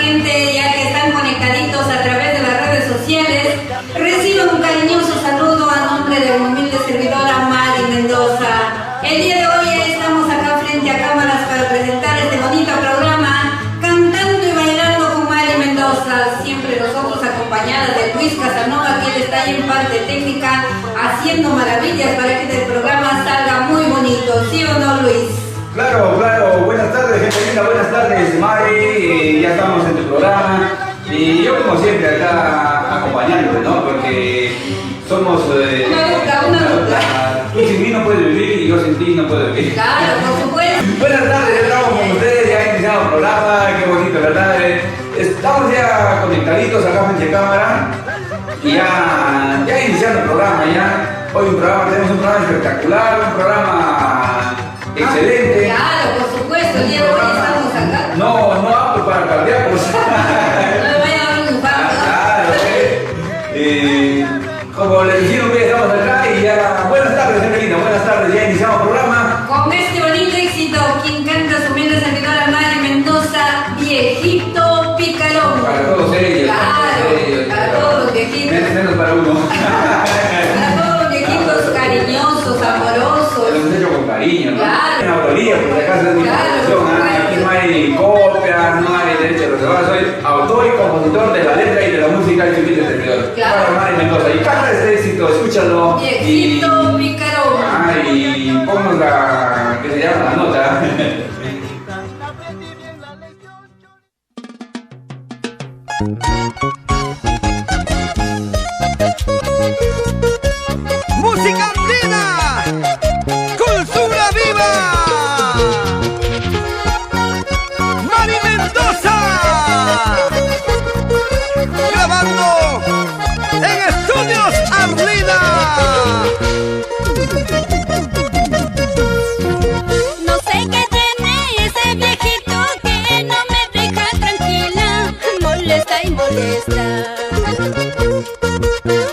gente ya que están conectaditos a través de las redes sociales. Reciban un cariñoso saludo a nombre de una humilde servidora Mari Mendoza. El día de hoy estamos acá frente a cámaras para presentar este bonito programa, cantando y bailando con Mari Mendoza. Siempre nosotros acompañadas de Luis Casanova, que él está ahí en parte técnica haciendo maravillas para que este programa salga muy bonito. ¿Sí o no, Luis? Claro, claro. Buenas tardes, gente linda. Buenas tardes, Mari. Ya estamos en tu programa. Y yo, como siempre, acá acompañándote, ¿no? Porque somos... una dupla. Tú sin mí no puedes vivir y yo sin ti no puedo vivir. Claro, por supuesto. Buenas tardes, estamos con ustedes. Ya iniciamos el programa. Qué bonito, ¿verdad? Estamos ya conectaditos acá frente a cámara. Y ya iniciando el programa, ya. Hoy tenemos un programa espectacular, un programa excelente. Claro, por supuesto, el día de hoy estamos acá. No apto para cardíacos. No me vayan a dar un infarto. Claro, como les dijeron que estamos acá y ya. Buenas tardes, gente linda, buenas tardes, ya iniciamos el programa. Con este bonito éxito, quien canta su humilde servidora Mari Mendoza, Viejito Picarón. Para todos ellos. Claro, para todos los viejitos. Menos para uno. Para todos los viejitos cariñosos, amorosos. Lo hemos hecho con cariño, ¿no? Claro. En autoría, por si acaso es mi producción. Aquí no hay copia, no hay derecho de reserva. Soy autor y compositor de la letra y de la música del humilde servidor. Claro. Para Mari Mendoza. Y canta este éxito, escúchalo. Viejito Picarón. Y ponnos la que se llama la nota. Música andina, cultura viva. Mari Mendoza, grabando en Estudios Arlina. No sé qué tiene ese viejito que no me deja tranquila, molesta y molesta.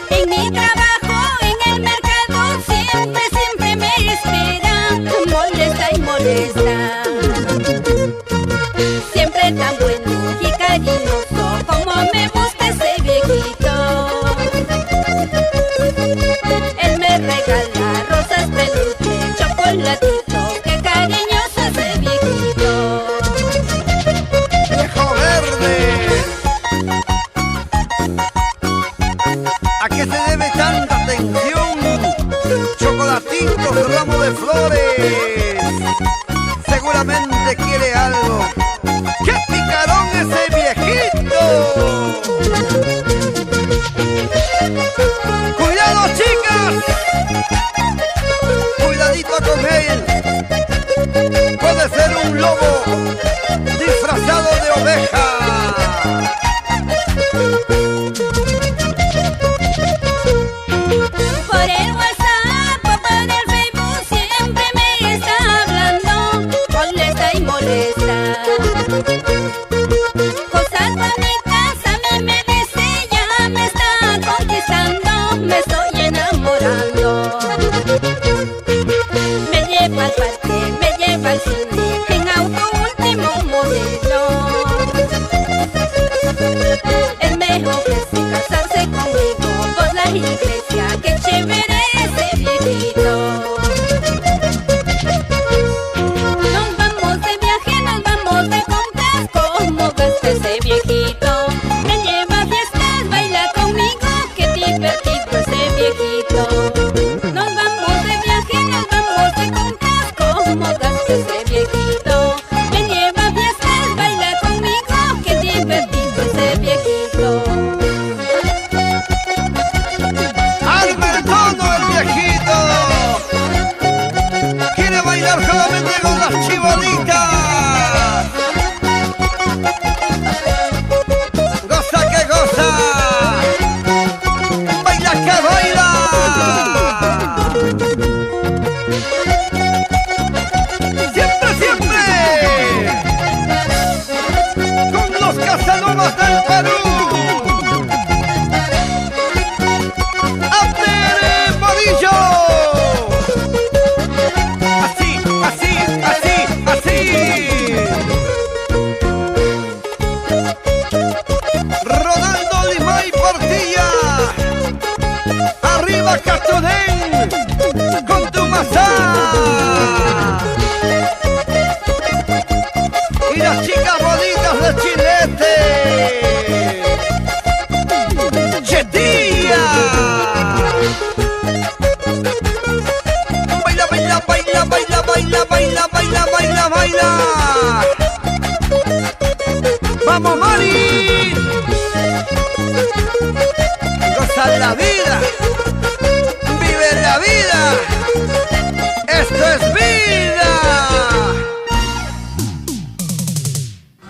En mi trabajo, en el mercado, siempre me espera, molesta y molesta. Siempre tan bueno y cariñoso, como me gusta ese viejito. Él me regala rosas, peluche, chocolatito, qué cariñoso ese viejito. Viejo verde, ¿a qué se debe tanta atención? Chocolatitos, ramo de flores, seguramente quiere algo. ¡Qué picarón ese viejito! ¡Cuidado, chicas! ¡Cuidadito con él! Puede ser un lobo disfrazado de oveja. Por el WhatsApp o por el Facebook siempre me está hablando, molesta y molesta. Cosas bonitas a mí me dice, ya me está conquistando, me estoy enamorando. Me lleva al parque, me lleva al cine, en auto último modelo. El mejor ¡Vamos, Mari! Goza la vida, vive la vida, esto es vida.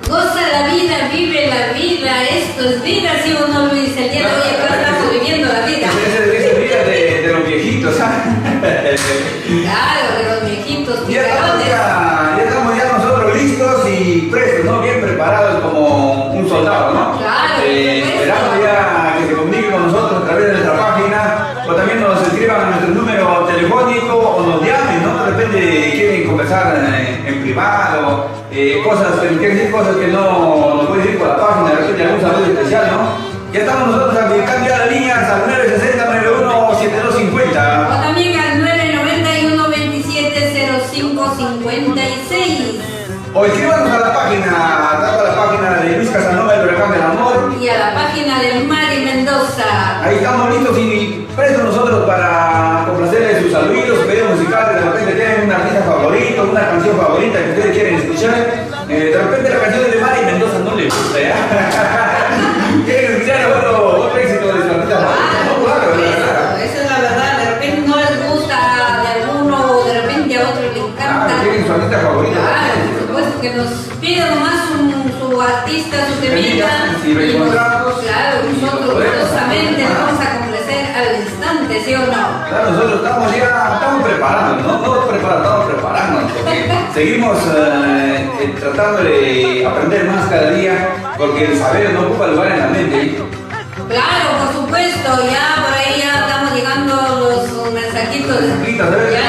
Goza la vida, vive la vida, esto es vida, ¿sí o no, Luis? El día de hoy acá estamos viviendo la vida. Esa es vida de los viejitos, ¿sabes? Claro, de los viejitos, Ya estamos ya nosotros listos y prestos, ¿no? Bien preparados como un soldado, ¿no? Claro, esperamos ya que se comuniquen con nosotros a través de nuestra página o también nos escriban a nuestro número telefónico o nos llamen, ¿no? De repente quieren conversar en privado, quieren decir cosas que no nos pueden decir por la página, de repente algún saludo especial, ¿no? Ya estamos nosotros habilitando ya las líneas al 960-91-7250. O también al 991-2705-56. O escríbanos a la página, tanto a la página de Luis Casanova, el Huracán del Amor. Y a la página de Mari Mendoza. Ahí estamos listos y prestos nosotros para complacerles sus saludos, su pedido musical. De repente tienen un artista favorito, una canción favorita que ustedes quieren escuchar. De repente la canción de Mari Mendoza no les gusta, ¿ya? Quieren escuchar otro éxito de su artista favorito. No, claro, Esa es la verdad. De repente no les gusta de alguno o de repente a otro le encanta. Quieren su artista favorito. Claro, por supuesto, que nos pida nomás su artista, su temita. Si lo encontramos, claro, nosotros gustosamente le vamos a complacer al instante, ¿sí o no? Claro, nosotros estamos preparando, ¿no? Todos preparados, estamos preparándonos, porque seguimos tratando de aprender más cada día, porque el saber no ocupa lugar en la mente. Claro, por supuesto, ya por ahí ya estamos llegando los mensajitos. Mensajitos, a ver, Ya,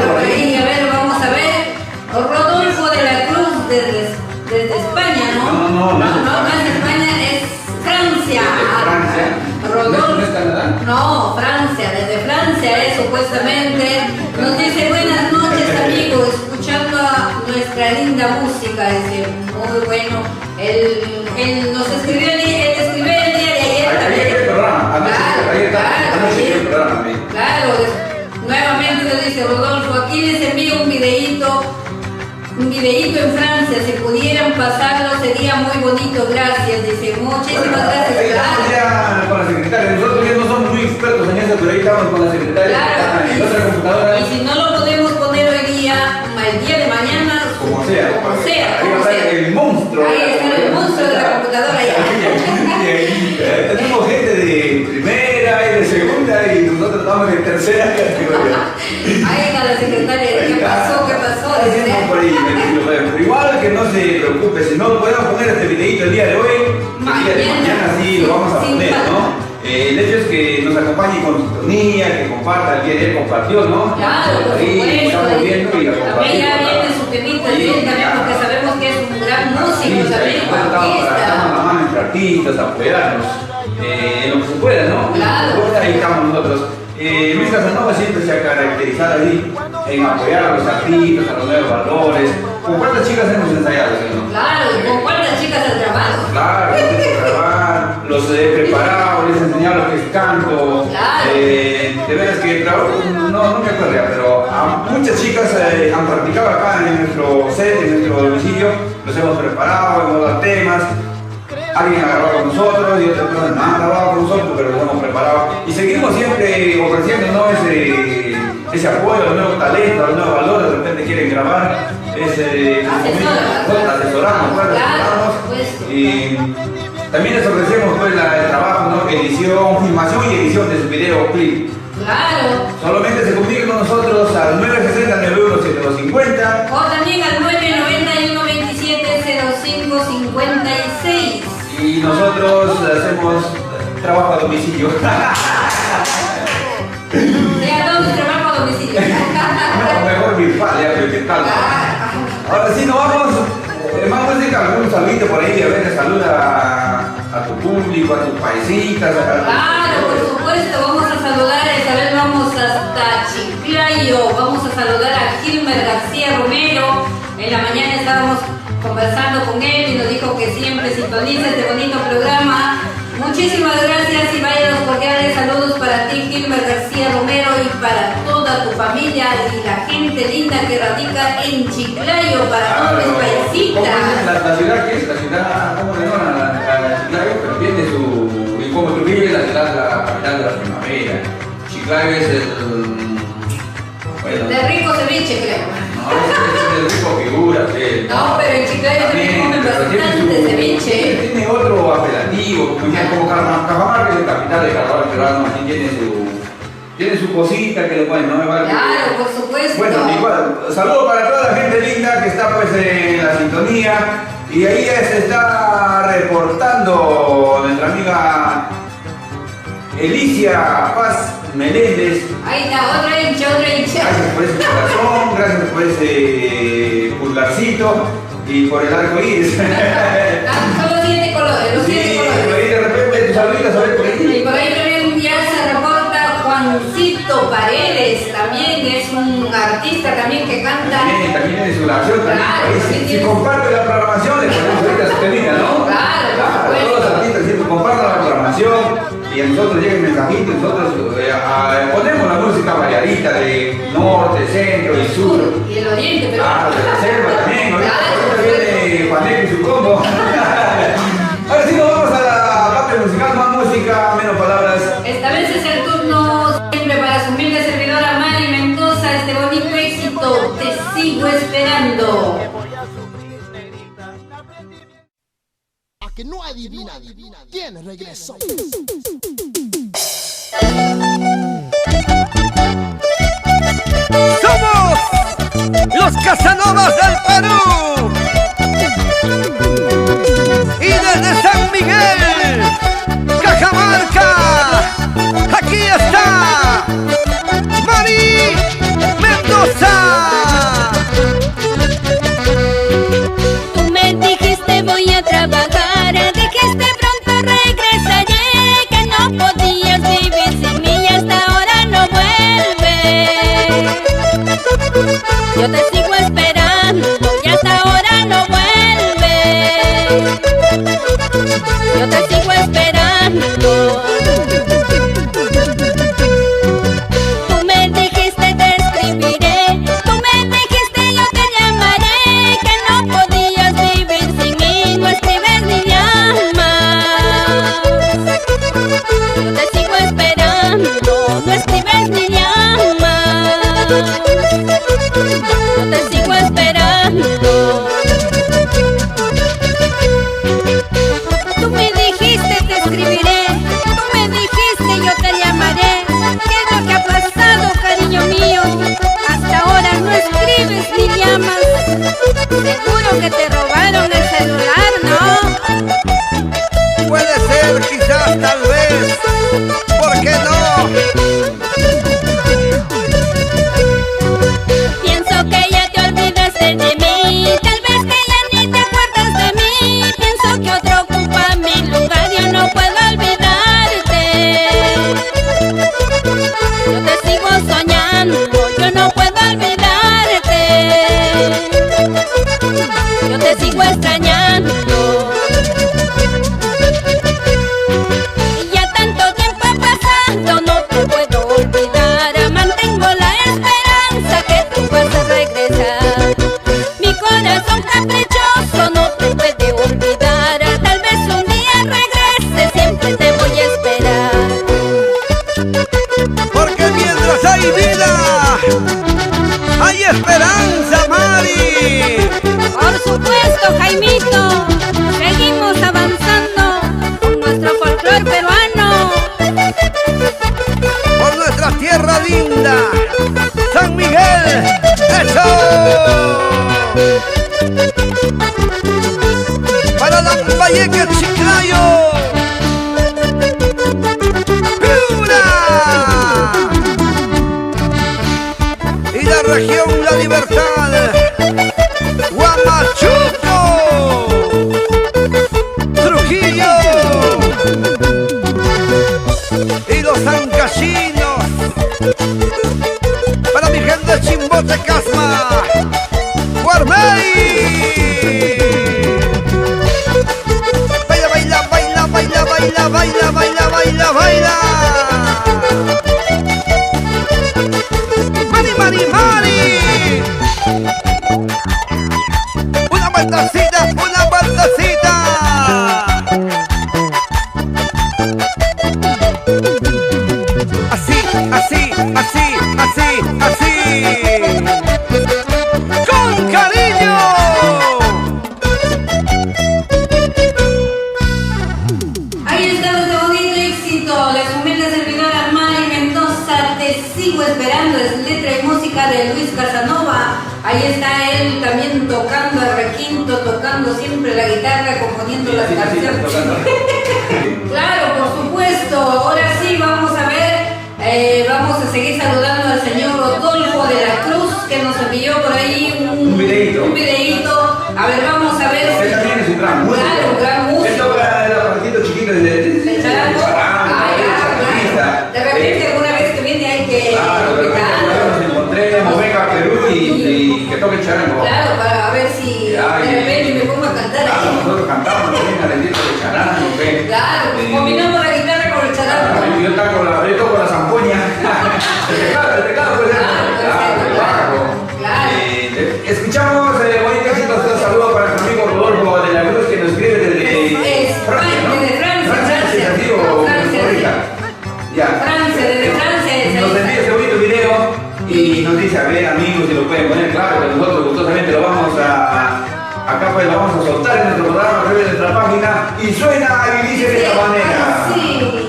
por ahí, a ver, vamos a ver. Rodolfo de la Cruz desde España, ¿no? No es España, es Francia. Francia. Rodolfo. ¿No es Canadá? No, Francia, desde Francia es supuestamente. Nos dice buenas noches amigos, escuchando a nuestra linda música, dice, muy bueno. Él nos escribió el día de ayer también. Claro, nuevamente nos dice Rodolfo, aquí les envío un videíto en Francia, si pudieran pasarlo sería muy bonito, gracias, dice, muchísimas gracias. Ahí estamos ya con la secretaria, nosotros ya no somos muy expertos en eso, pero ahí estamos con la secretaria, en otra computadora. Y si no lo podemos poner hoy día, el día de mañana, como sea. Ahí va a estar el monstruo. Ahí está el monstruo de la computadora ya. Tenemos gente de primera y de segunda y nosotros estamos en tercera categoría. Ahí está la secretaria, ¿qué pasó? Dice. Por ahí, pero igual que no se preocupe, si no podemos poner este videito el día de hoy, el día de mañana sí lo vamos a poner, ¿no? El hecho es que nos acompañe con sintonía, que comparta el día de él, compartió, ¿no? Claro, por ahí supuesto. estamos viendo y la También compartimos. ya viene su temita, también porque sabemos que es un gran músico, también artista. Estamos la mano entre artistas, apoyarnos en lo que se pueda, ¿no? Claro. Ahí estamos nosotros. Luis Casanova siempre se ha caracterizado ahí en apoyar a los artistas, a los nuevos valores. ¿Con cuántas chicas hemos ensayado, no? Claro, ¿con cuántas chicas has grabado? Claro, los he hecho grabar, los he preparado, les he enseñado lo que es canto. Claro. De veras que, claro, no me acuerdo ya, pero a muchas chicas han practicado acá en nuestro set, en nuestro domicilio, los hemos preparado, hemos dado temas. Alguien ha grabado con nosotros y otras personas no han grabado con nosotros, pero los hemos preparado. Y seguimos siempre ofreciendo, ¿no? ese apoyo a los nuevos talentos, a los nuevos valores, de repente quieren grabar. Asesoramos, y también les ofrecemos pues, el trabajo, ¿no? Edición, filmación y edición de su videoclip. Claro. Solamente se comuniquen con nosotros al 960-91-7250 O también al 991-2705-56. y nosotros hacemos trabajo a domicilio. Ya todos trabajo a domicilio. No, mejor virtual, ya que tal. Ahora sí, nos vamos. Más música, algún saludito por ahí, a ver, saluda a tu público, a tus paisitas. Claro, por supuesto, vamos a saludar, esta vez vamos hasta Chiclayo, vamos a saludar a Gilmer García Romero. En la mañana estábamos conversando con él y nos dijo que siempre sintoniza este bonito programa. Muchísimas gracias y vaya los cordiales saludos para ti, Gilmer García Romero, y para toda tu familia y la gente linda que radica en Chiclayo, para todos mis paisitas. ¿La ciudad qué es? ¿La ciudad? ¿Cómo le llaman? Mira, Chiclayo es el... Bueno, De rico ceviche, creo. no, es el rico figura, sí. No, pero en Chiclayo también comen bastante ceviche. Tiene otro apelativo, como Cajamarca es el capital de Carnaval Peruano, aquí tiene su cosita que le ponen, no me vale. Claro, por supuesto. Bueno, igual, saludos para toda la gente linda que está pues en la sintonía. Y ahí se está reportando nuestra amiga Elicia Paz Meléndez. Ahí está, otra hincha. Gracias por ese corazón, gracias por ese pulgarcito y por el arco iris. Son los 7 colores, los 7 Sí, colores. ahí de repente tus saluditos a ver por ahí. Y por ahí también ya se reporta Juancito Paredes, también es un artista también que canta. También tiene su oración. Claro, Ahí, también si tiene- comparte la programación, le ponemos ahorita su temita, ¿no? Claro, por supuesto. todos los artistas siempre compartan la programación y a nosotros llega el mensajito, nosotros ponemos la música variadita de norte, centro y sur. Y el oriente, pero. Ah, de la selva también, ahorita Claro, viene Juaneco y su combo. Ahora sí nos vamos a la parte musical, más música, menos palabras. Esta vez es el turno siempre para su humilde servidora Mari Mendoza, este bonito éxito, Te sigo esperando. A que no adivina, tiene regreso. Somos los Casanovas del Perú. Y desde San Miguel, Cajamarca, aquí está Mari Mendoza. Tú me dijiste voy a trabajar, dijiste pronto regresaré, que no podías vivir sin mí y hasta ahora no vuelves. Yo te sigo esperando y hasta ahora no vuelves. Yo te sigo esperando. Tú me dijiste te escribiré, tú me dijiste yo te llamaré, que no podías vivir sin mí, no escribes ni llamas. Yo te sigo esperando, no escribes ni llamas. Yo te sigo esperando. Tú me dijiste te escribiré, tú me dijiste yo te llamaré. ¿Qué es lo que ha pasado, cariño mío? Hasta ahora no escribes ni llamas. Seguro que te robaron el celular, ¿no? Puede ser, quizás, tal vez. ¿Por qué no? Pienso que ya te olvidaste de mí, tal vez que ya ni te acuerdas de mí. Pienso que otro ocupa mi lugar, yo no puedo olvidarte. Yo te sigo soñando, yo no puedo olvidarte. Yo te sigo extrañando. Y ya tanto tiempo ha pasado, no te puedo olvidar. Mantengo la esperanza que tú vas a regresar. Mi corazón caprichoso no te puede olvidar. Tal vez un día regreses, siempre te voy a esperar. Porque mientras hay vida, hay esperanza, Mari. Por supuesto, Jaimito, seguimos avanzando con nuestro folclor peruano. Por nuestra tierra linda, San Miguel. ¡Eso! Para Lambayeque, Chiclayo. ¡Piura! Y la región La Libertad, Huamachuco, Trujillo y los ancasinos. Para mi gente de Chimbote, Casma, Guarmey. Baila, baila, baila, baila, baila, baila, baila, baila, baila. Mari, Mari, Mari. Una vueltecita, una vueltecita. así, así, así, así. ¡Con cariño! Ahí está ese bonito éxito de su humilde servidora Mari Mendoza. Te sigo esperando, es letra y música de Luis Casanova. Ahí está él también tocando el requinto, tocando siempre la guitarra, componiendo las canciones. Claro, por supuesto. Ahora sí, vamos a ver, vamos a seguir saludando al señor Rodolfo de la Cruz, que nos envió por ahí un videíto. A ver, vamos a ver. Él también es un gran músico. Claro, un gran músico. Él toca el aparatito chiquito de charango. Claro. De repente alguna vez que viene hay que claro, nos encontremos, venga a Perú y que toque el charango. Claro, para ver si de repente me pongo a cantar Claro, ahí. nosotros cantamos también al estilo de charango, ¿ve? Claro, combinamos la guitarra con el charango. Yo toco la zampoña. El teclado puede ser. Claro. Escuchamos bonito éxito. Un saludo para nuestro amigo Rodolfo de la Cruz, que nos escribe desde Francia, ¿no? Desde Francia. Francia, desde Francia. Nos envía ese bonito video y nos dice, a ver amigos, si lo pueden poner, claro que nosotros gustosamente lo vamos acá pues lo vamos a soltar en nuestro programa a través de nuestra página y suena y dice de esta manera. Sí.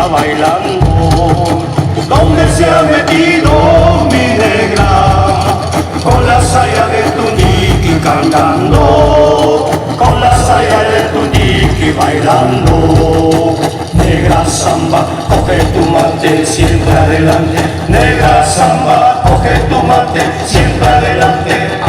bailando. ¿Dónde se ha metido mi negra? Con la saya de tu niqui cantando, con la saya de tu niqui bailando. Negra samba, coge tu mate, siempre adelante. Negra samba, coge tu mate, siempre adelante.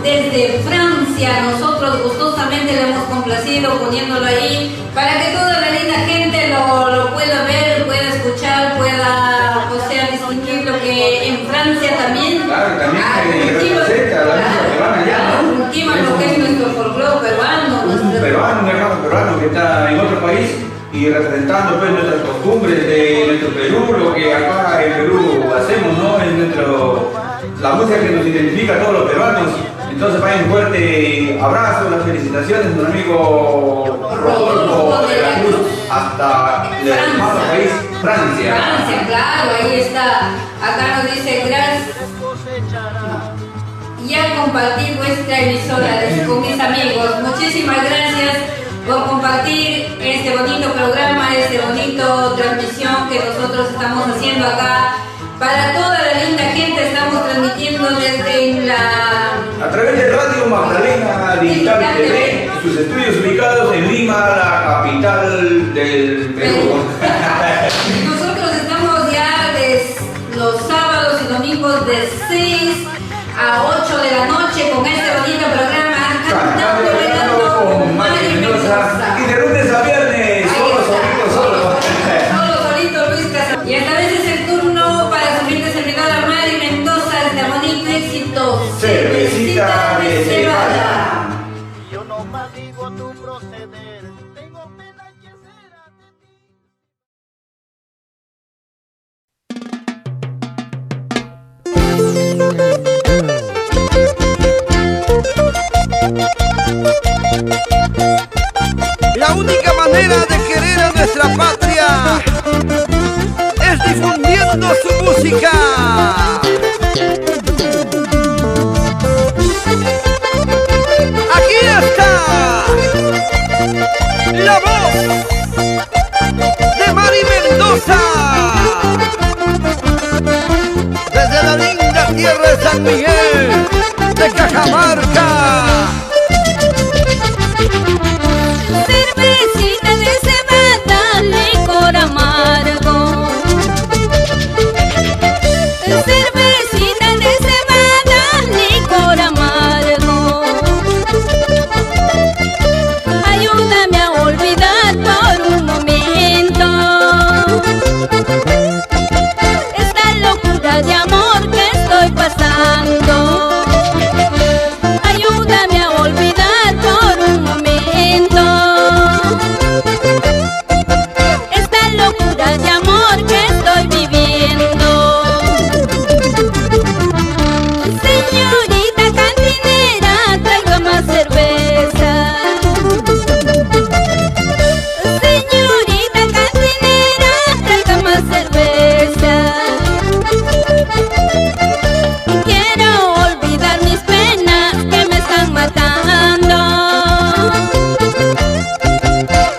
desde Francia. Nosotros gustosamente le hemos complacido poniéndolo ahí para que toda la linda gente lo pueda ver, pueda escuchar, pueda, o sea, distinguir lo que en Francia también. Claro, también cultivan, representa la música peruana ya, ¿no? cultivan lo que es nuestro folclore peruano. Un peruano, un hermano peruano que está en otro país y representando pues nuestras costumbres de nuestro Perú, lo que acá en Perú hacemos, ¿no? Es la música que nos identifica a todos los peruanos. Entonces vaya un fuerte abrazo, las felicitaciones a nuestro amigo Rodolfo de la Cruz hasta el hermano país, Francia. Francia, claro, ahí está. Acá nos dice gracias. Ya compartí vuestra emisora con mis amigos. Muchísimas gracias por compartir este bonito programa, este bonito transmisión que nosotros estamos haciendo acá. Para toda la linda gente estamos transmitiendo desde a través de Radio Magdalena Digital TV, sus estudios ubicados en Lima, la capital del Perú. Nosotros estamos ya los sábados y domingos de 6 a 8 de la noche con este bonito programa, cantando, bailando con Mari Mendoza. Y de lunes a viernes, solito Luis Casas. Y esta vez es el turno para su humilde servidora Mari Mendoza, este bonito éxito, Cervecita de Cebada. Yo no maldigo tu proceder, tengo pena que será de ti. La única manera de querer a nuestra patria es difundiendo su música. Aquí está la voz de Mari Mendoza, desde la linda tierra de San Miguel de Cajamarca. Cervecita de cebada, licor amargo. Cervecita de cebada, licor amargo. Ayúdame a olvidar por un momento esta locura de amor que estoy pasando. Ayúdame a olvidar por un momento esta locura de amor que estoy viviendo. Señorita cantinera, traiga más cerveza. Señorita cantinera, traiga más cerveza. Quiero olvidar mis penas que me están matando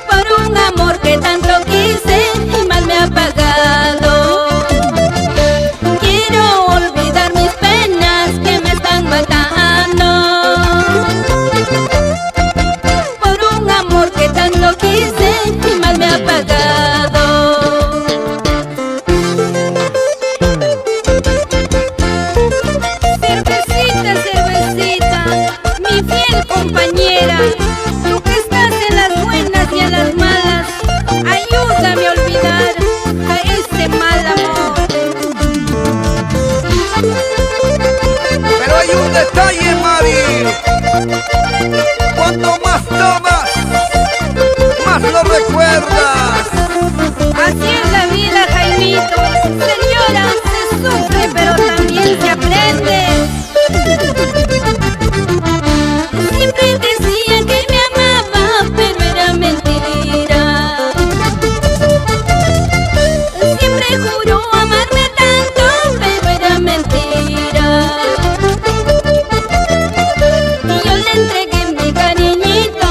por un amor que tanto quise y mal me ha pagado. Quiero olvidar mis penas que me están matando por un amor que tanto quise y mal me ha pagado. Cervecita, cervecita, mi fiel compañera, tú que estás en las buenas y en las malas, ayúdame a olvidar a este mal amor. Pero hay un detalle, Mari. Cuanto más tomas, más lo recuerdas. Así es la vida, Jaimito. Señora, se sufre, pero también se aprende. Siempre decía que me amaba, pero era mentira. Siempre juró amarme tanto, pero era mentira. Y yo le entregué mi cariñito,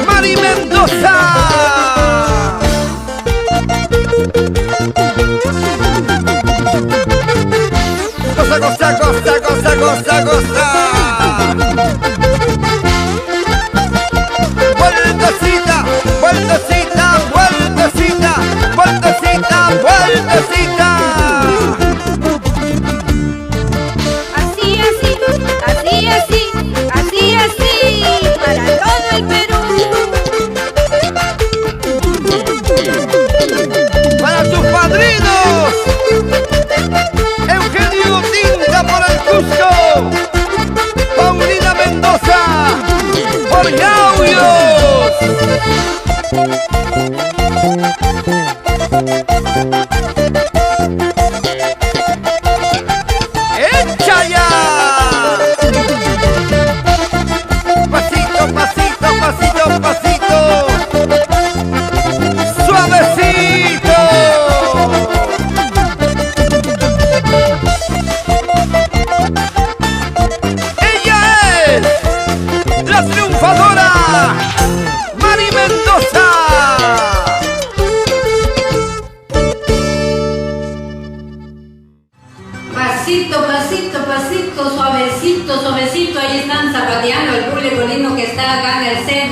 Mari Mendoza. Goza, goza, goza, goza, goza, goza. Vueltecita, vueltecita, vueltecita, vueltecita, vueltecita. Así, así, así, así, así, así, para todo el Perú. Para tus padrinos, Eugenio Tinta por el Cusco, Paulina Mendoza por Yauyos. ¡Echa ya! Pasito, pasito, pasito, pasito. Suavecito. Ella es la triunfadora Mari Mendoza. Pasito, pasito, pasito, suavecito, suavecito, ahí están zapateando el público lindo que está acá en el set,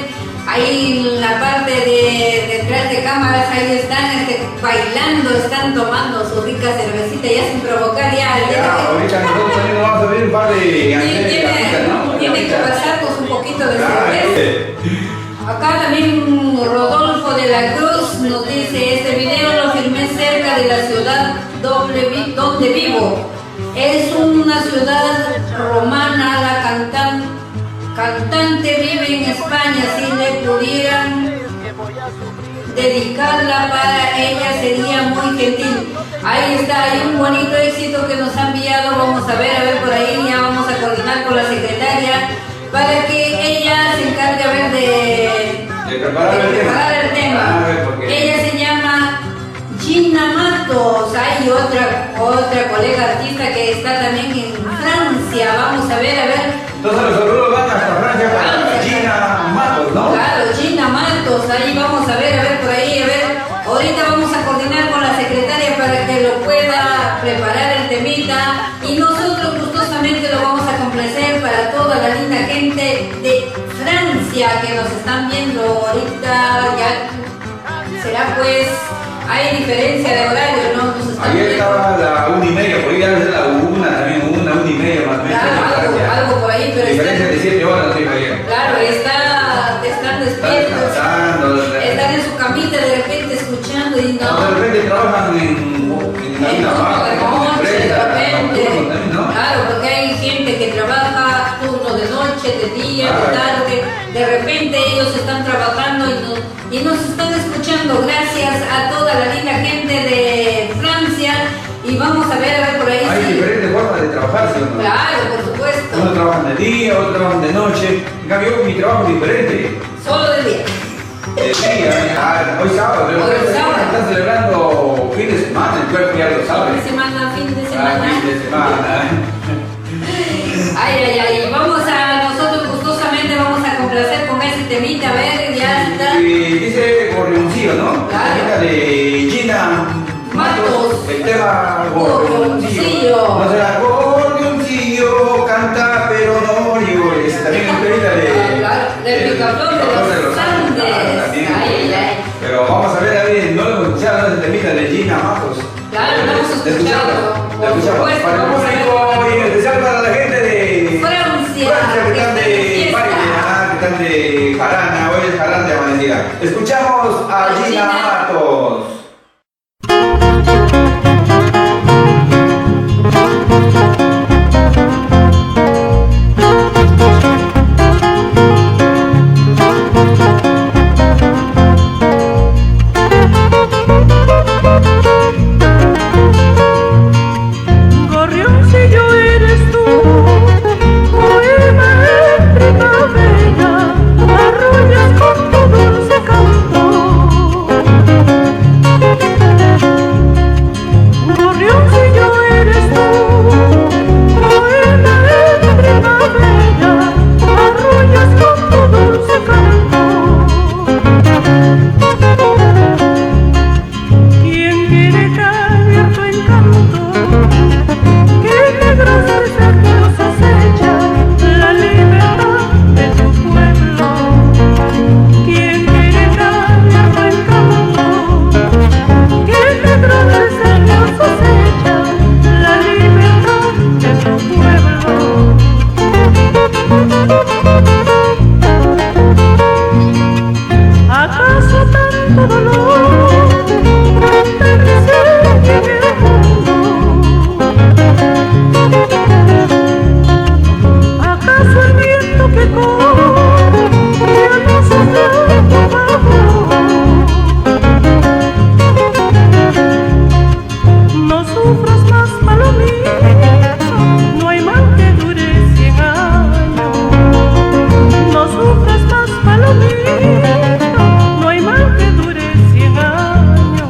ahí en la parte de detrás de cámaras, ahí están bailando, están tomando su rica cervecita ya sin provocar ya. Ya, ahorita nosotros también nos vamos a ver un par de Tiene que pasar pues un poquito de cerveza. Acá también Rodolfo de la Cruz nos dice, este video lo filmé cerca de la ciudad donde vivo. Es una ciudad romana, la cantante vive en España, si le pudieran dedicarla para ella sería muy gentil. Ahí está, hay un bonito éxito que nos ha enviado, vamos a ver por ahí, ya vamos a coordinar con la secretaria para que ella se encargue a ver de preparar el tema. Ella se llama Gina Matos, hay otra colega artista que está también en Francia, vamos a ver. Entonces los saludos van hasta Francia para Gina Matos, ¿no? Claro, Gina Matos, ahí vamos a ver por ahí, ahorita vamos a coordinar con la secretaria para que lo pueda preparar el temita y nosotros gustosamente lo vamos a complacer para toda la linda gente de Francia que nos están viendo ahorita, ya será pues, hay diferencia de horario, ¿no? Ayer estaba la 1:30, por ahí ya es la 1 también, 1:30 más o menos. Claro, algo por ahí, pero diferencia de 7 horas, sí, ayer. Claro, están despiertos, están en su camita de repente escuchando y no. De repente trabajan en la de noche, de repente. ¿no? Claro, porque hay gente que trabaja turno de noche, de día, de tarde. De repente ellos están trabajando y nos están escuchando. Gracias a toda la linda gente de Francia. Y vamos a ver por ahí. Hay diferentes formas de trabajar, ¿sí o no? Claro, por supuesto. Unos trabajan de día, otros trabajan de noche. En cambio, mi trabajo es diferente. Solo de día. Sí, hoy sábado, pero Hoy sábado. están celebrando fin de semana, el cuerpo ya lo sabe. Fin de semana. Fin de semana. Ay, vamos a, nosotros gustosamente vamos a complacer con ese temita, a ver, ya está. Y dice Gorrioncillo, ¿no? Claro. La letra de Gina Matos. El tema Gorrioncillo. No será Gorrioncillo, canta pero no llores. También es un temita de... Claro, del Picaflor de los Andes. Ay. Pero vamos a ver, David, no lo hemos escuchado, ese temita de Gina Matos. Claro, lo hemos escuchado. Lo escuchamos. supuesto, Para el vamos a ver. público y en especial para la gente de Francia, que están de fiesta. Maryland, que están de Jarana, hoy es Jarana de Amanecida. Escuchamos a Gina Gina. Matos. Gorrioncillo eres tú, poema en primavera, arrullas con tu dulce canto. ¿Acaso tanto dolor, tanta miseria en el mundo? ¿Acaso el viento que corre ya no sopla abajo? No sufras más, palomita, no hay mal que dure 100 años. No sufras más, palomita, no hay mal que dure 100 años.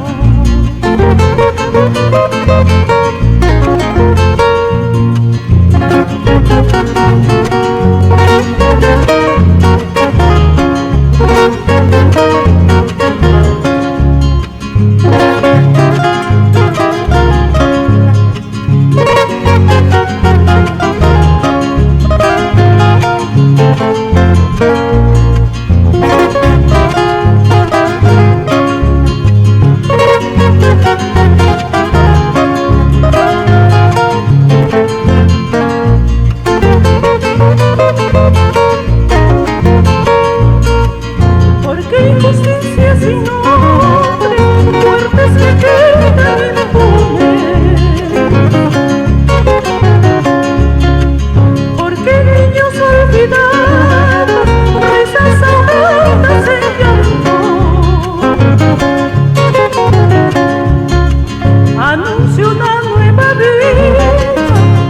¿Por qué injusticia sin nombre, muertes que quedan impunes? ¿Por qué niños olvidados, risas ahogadas en llanto? Anuncia una nueva vida,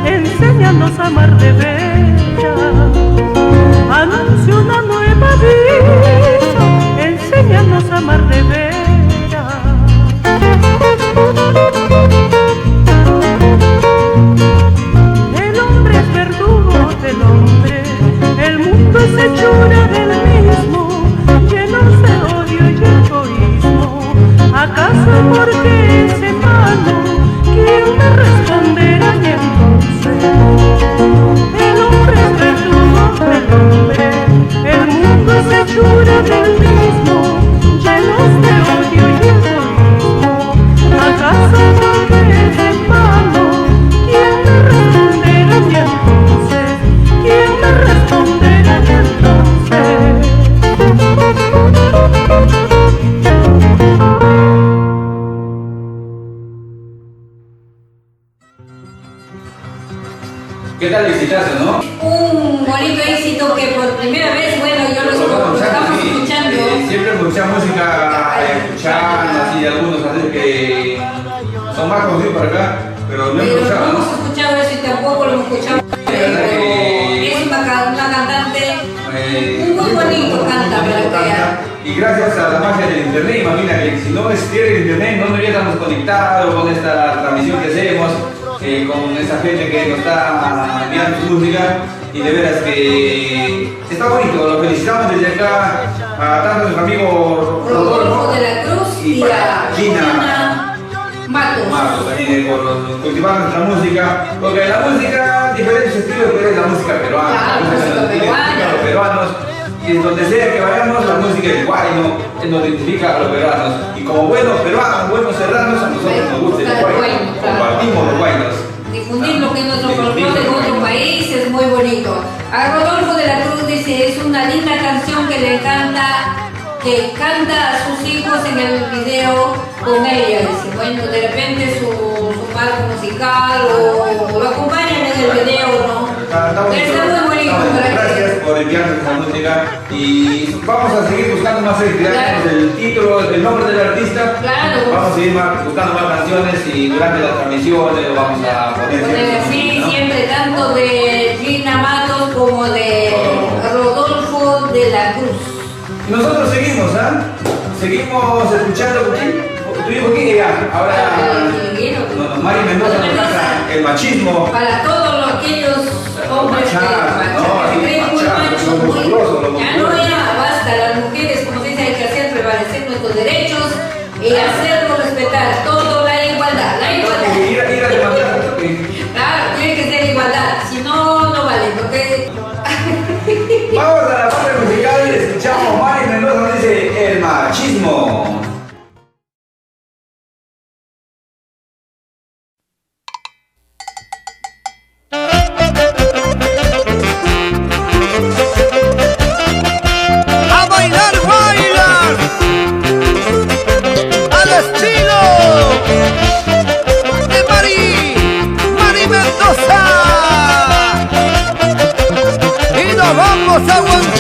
enséñanos a amar de veras. Anuncia una nueva vida, enséñanos a amar de veras. El hombre es verdugo del hombre, el mundo es hechura del mismo, llenos de odio y egoísmo. ¿Acaso porque es hermano? ¿Quién me responderá y entonces? El hombre es verdugo del hombre, el mundo es hechura del mismo, llenos de odio y egoísmo. ¿Acaso porque es hermano? ¿Quién me responderá y entonces? ¿Quién me responderá y entonces? ¿Qué tal visitaste, no? Un bonito éxito que por primera vez, bueno, yo lo estamos escuchando. Siempre escuchamos música, escuchando así algunos así que son más conocidos para acá, pero no Pero escuchamos, no ¿no? hemos escuchado eso y tampoco lo hemos escuchado. Pero es una cantante muy bonito, canta, pero que Y gracias a la magia del internet, imagina que si no existiera el internet no hubiéramos conectado con esta transmisión que hacemos, con esta gente que nos está enviando su música, y de veras que está bonito. Lo felicitamos desde acá a tanto nuestro amigo Rodolfo de la Cruz y a Gina Matos. también por cultivar nuestra música, porque la música, diferentes estilos, pero es la música peruana, Claro, la música música peruana. de los peruanos, y en donde sea que vayamos, la música es guayno, nos identifica a los peruanos, y como buenos peruanos, buenos serranos, a nosotros nos gusta el guayno, compartimos los guaynos. Difundir lo que es nuestro folclore en otro país es muy bonito. A Rodolfo de la Cruz dice, es una linda canción que le canta, que canta a sus hijos en el video con ella. Dice, bueno, de repente su marco musical o lo acompañan en el video, ¿no? Está bonito. Está muy bonito. Gracias por enviarnos esta música y vamos a seguir buscando más Claro. el título, el nombre del artista. Claro. Vamos a seguir buscando más canciones y durante las transmisiones lo vamos a poner. Sí, ¿no? siempre tanto de Gina Matos como de Rodolfo de la Cruz. Y nosotros seguimos, ¿ah? Seguimos escuchando. ¿Tu hijo qué? Ahora. No, Mari Mendoza nos canta el machismo. Para todos aquellos hombres que creen muy machos, ya no ya basta, las mujeres, como se dice, hay que hacer prevalecer nuestros derechos y hacernos respetar todo, la igualdad, la igualdad. Ir a demandar. Claro, tiene que ser igualdad, si no, no vale, porque... Vamos a la parte musical y escuchamos Mari Mendoza nos dice el machismo.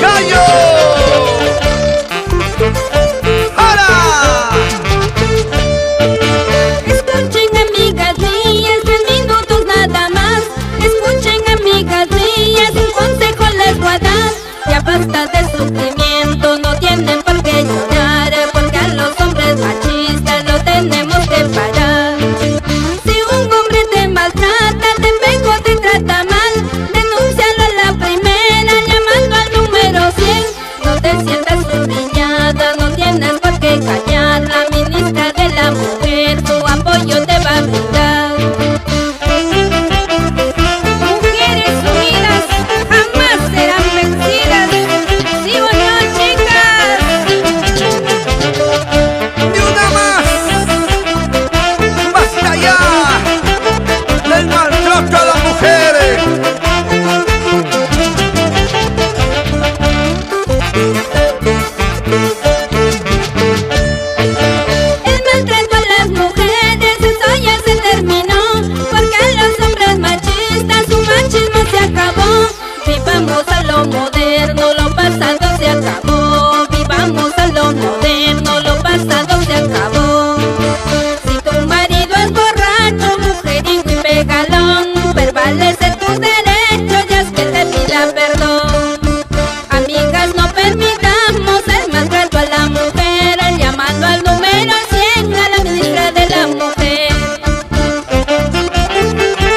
¡Gallo! ¡Para! Escuchen, amigas mías, 3 minutos nada más. Escuchen, amigas mías, un consejo les voy a dar. Ya basta de sufrimiento, no tienen por qué llorar, porque a los hombres machistas lo tenemos que parar. Si un hombre te maltrata, te pega o te trata mal, denúncialo a la primera llamando al número 100. No te sientas humillada, no tienes por qué callar. La ministra de la mujer tu apoyo te va a brindar. Mujeres unidas jamás serán vencidas. ¿Sí o no, chicas? ¡Ni una más! ¡Basta ya del maltrato a las mujeres! El maltrato a las mujeres, eso ya se terminó, porque a los hombres machistas su machismo se acabó. Vivamos a lo moderno, lo pasado se acabó. Vivamos a lo moderno, lo pasado se acabó. Si tu marido es borracho, mujeriego y pegalón, prevalece tus derechos, ya es que te pida perdón. Amigas, no permitamos el maltrato a la mujer, llamando al número 100 a la ministra de la mujer.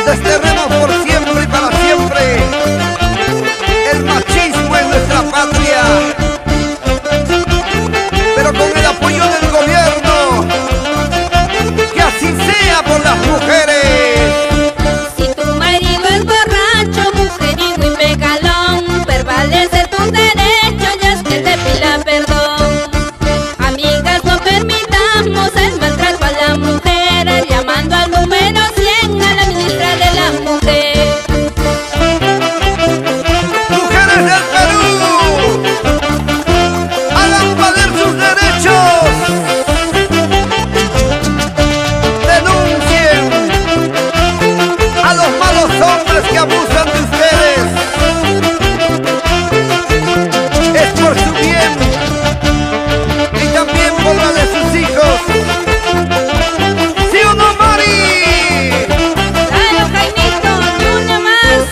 Desterremos por siempre y para siempre el machismo en nuestra patria, pero con el apoyo del gobierno, que así sea por las mujeres. Si tu marido es borracho, mujeriego y pegalón, prevalece tus derechos, ya es que te pida perdón. Amigas, no permitamos el maltrato a la mujer, llamando al número 100 a la ministra de la mujer. Mujeres del Perú, hagan valer sus derechos, denuncien a los malos hombres que abusan de ustedes. Es por su bien y también por la de sus hijos. ¿Sí o no, Mari? ¡Claro, Jaimito! ¡Ni una más!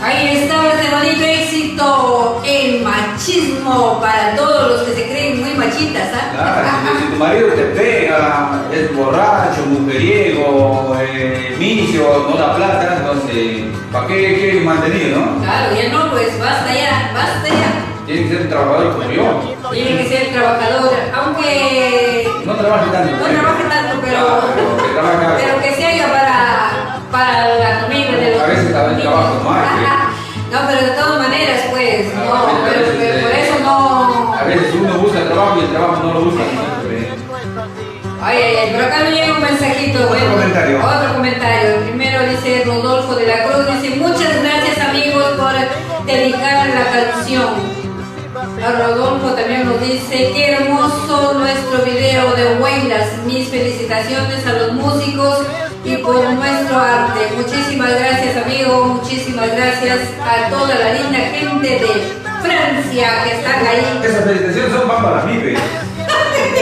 Ahí estaba este bonito éxito, el machismo para todos los que se creen muy machitas, ¿ah? Claro, si tu marido te pega, es borracho, mujeriego, misio, no da plata, entonces, ¿para qué quieres mantenido, no? Claro, ya no, pues basta ya, basta ya. Tiene que ser un trabajador como yo. Tiene que ser trabajador, aunque No trabaje tanto. no trabaje tanto, Claro, que trabaje. pero que se haga para la comida de los A veces también niños. trabajo más, No, pero de todas maneras, pues, no, A veces, pero por eso no. A veces uno busca trabajo y el trabajo no lo busca. Ay, ay, ay, por acá me llega un mensajito. Otro comentario. Otro comentario. Primero dice Rodolfo de la Cruz, dice, muchas gracias amigos por dedicar la canción. A Rodolfo también nos dice, qué hermoso nuestro video de Huaylas. Mis felicitaciones a los músicos y por nuestro arte. Muchísimas gracias amigo, muchísimas gracias a toda la linda gente de Francia que están ahí. Esas felicitaciones son para mí, ¿ves?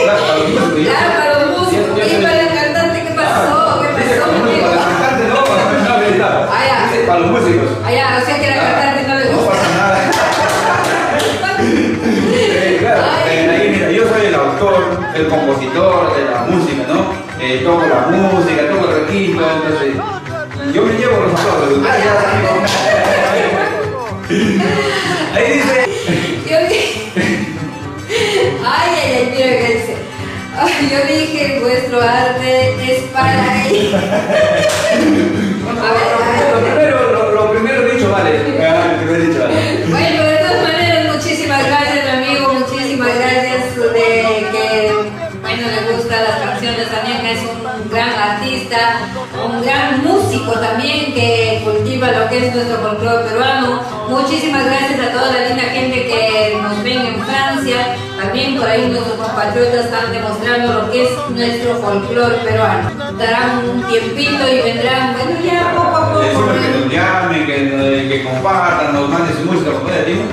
Claro, para los músicos. Claro, para los músicos y para el cantante, ¿qué pasó? ¿Qué Dice pasó, para los amigo? músicos, para el cantante no, para mí no le da. Ah, ya. Dice para los músicos. Allá, o sea que la cantante no le No gusta. pasa nada. Claro, ahí mira, yo soy el autor, el compositor de la música, ¿no? Toco la música, toco el requinto, entonces yo me llevo los aplausos. Gracias, amigo. Ahí dice. Yo dije, ay, ay, ay, mira que dice. Ay, yo dije, vuestro arte es para él. Lo primero dicho vale. Lo primero dicho vale. Bueno, de todas maneras, muchísimas gracias, mi amigo, muchísimas gracias de que, bueno, le gustan las canciones también, es un gran artista, un gran músico también que cultiva lo que es nuestro del folclore peruano. Muchísimas gracias a toda la linda gente que nos ven en Francia. También por ahí nuestros compatriotas están demostrando lo que es nuestro folclore peruano. Darán un tiempito y vendrán, bueno, ya poco a poco. Decimos que nos llamen, que compartan, nos manden su música.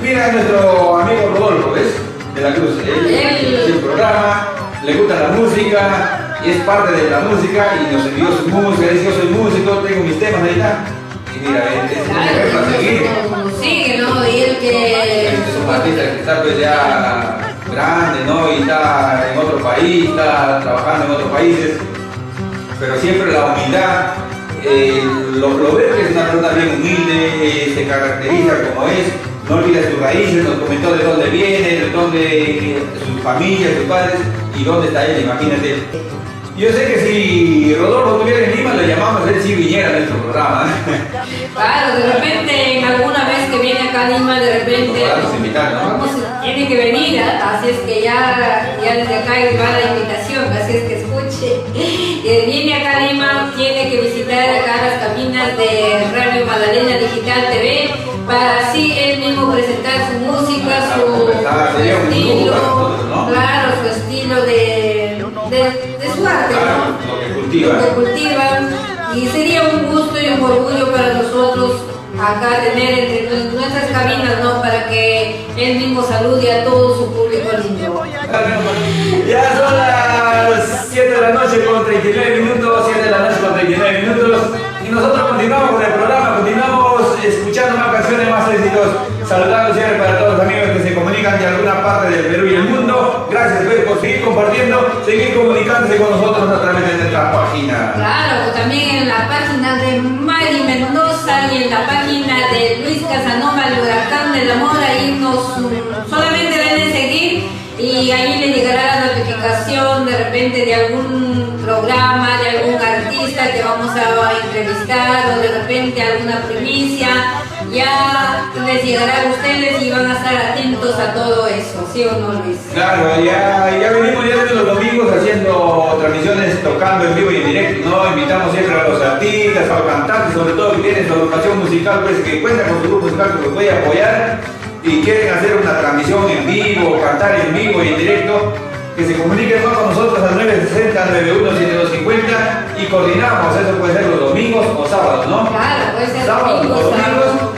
Mira a nuestro amigo Rodolfo, ¿ves? De la Cruz. Él tiene un programa, le gusta la música, y es parte de la música y nos envió su música. Dice: yo soy músico, tengo mis temas ahí está. Y mira, es un ejemplo a seguir. Sigue, ¿no? Y él que... Es un artista que está pues ya grande, ¿no? Y está en otro país, está trabajando en otros países, pero siempre la humildad, lo veo que es una persona bien humilde, se caracteriza como es, no olvida sus raíces, nos comentó de dónde viene, de dónde su familia, sus padres y dónde está él, imagínate. Yo sé que si Rodolfo estuviera en Lima, lo llamamos, él sí viniera a nuestro programa. Claro, de repente, en alguna vez que viene acá a Lima, de repente tiene que venir, así es que ya desde acá va la invitación, así es que escuche. Viene acá a Lima, tiene que visitar acá las cabinas de Radio Magdalena Digital TV para así él mismo presentar su música, su estilo, claro, su estilo de su arte, ¿no? Lo que cultivan. Lo que cultivan. Y sería un gusto y un orgullo para nosotros acá tener entre nuestras cabinas, ¿no? Para que él mismo salude a todo su público lindo. Ya son las 7 de la noche con 39 minutos, 7 de la noche con 39 minutos. Y nosotros continuamos con el programa, continuamos escuchando más canciones, más éxitos. Saludando siempre para todos los amigos que se comunican de alguna parte del Perú y el mundo. Gracias pues, por seguir compartiendo, seguir comunicándose con nosotros a través de nuestra página. Claro, también en la página de Mari Mendoza y en la página de Luis Casanova, el Huracán del Amor. Ahí solamente deben seguir y ahí le llegará la notificación de repente de algún programa, de algún artista que vamos a entrevistar o de repente alguna primicia. Ya les llegará a ustedes y van a estar atentos a todo eso, ¿sí o no, Luis? Claro, ya venimos ya desde los domingos haciendo transmisiones, tocando en vivo y en directo, ¿no? Invitamos siempre a los artistas, a los cantantes, sobre todo que tienen su agrupación musical, pues que cuentan con su grupo musical que los puede apoyar y quieren hacer una transmisión en vivo, cantar en vivo y en directo, que se comuniquen con nosotros al 960-91-7250 y coordinamos, eso puede ser los domingos o sábados, ¿no? Claro, puede ser sábados, domingos,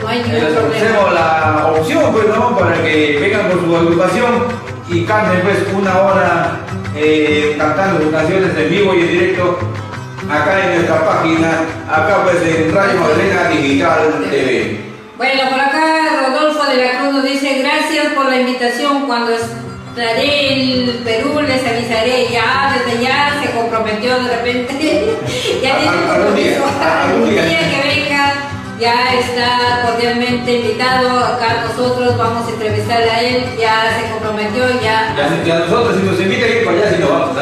no hay ningún les problema. ofrecemos la opción, pues, ¿no? Para que vengan con su agrupación y canten, pues, una hora cantando sus canciones en vivo y en directo acá en nuestra página, acá pues en Radio Magdalena Digital TV. Bueno, por acá Rodolfo de la Cruz nos dice: gracias por la invitación, cuando estaré en Perú les avisaré. Ya, desde ya se comprometió de repente, ya tiene un compromiso, algún día que venga, ya está cordialmente invitado. Acá nosotros vamos a entrevistar a él, ya se comprometió, ya. Ya nosotros, si nos invita a ir para allá, si no vamos,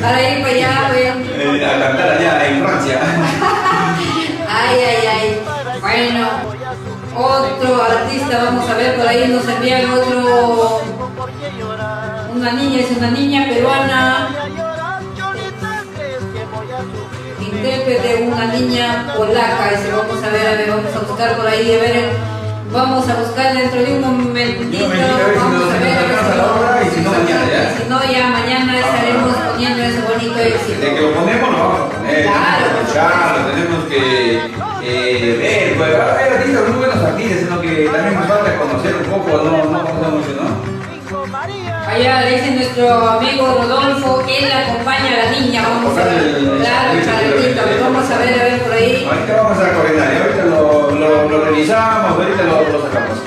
para ir para allá, pues. a cantar allá en Francia. Ay, ay, ay. Bueno, otro artista, vamos a ver, por ahí nos envían otro. Una niña, es una niña peruana. Intérprete, una niña polaca. Ese vamos a ver, vamos a buscar por ahí, a ver. Vamos a buscar dentro de un momentito. Vamos a ver. Y si no, mañana ya. Si no, ya mañana estaremos poniendo ese bonito éxito. De que lo ponemos, lo vamos a poner. Claro. Escucharlo, tenemos que ver, pues. Hay artistas muy buenos artistas, sino que también nos falta conocer un poco, no conocemos mucho, ¿no? Allá dice nuestro amigo Rodolfo, él acompaña a la niña. Vamos a ver. Claro, charatito. Vamos a ver por ahí. Ahorita vamos a coordinar, ahorita lo revisamos, ahorita lo sacamos.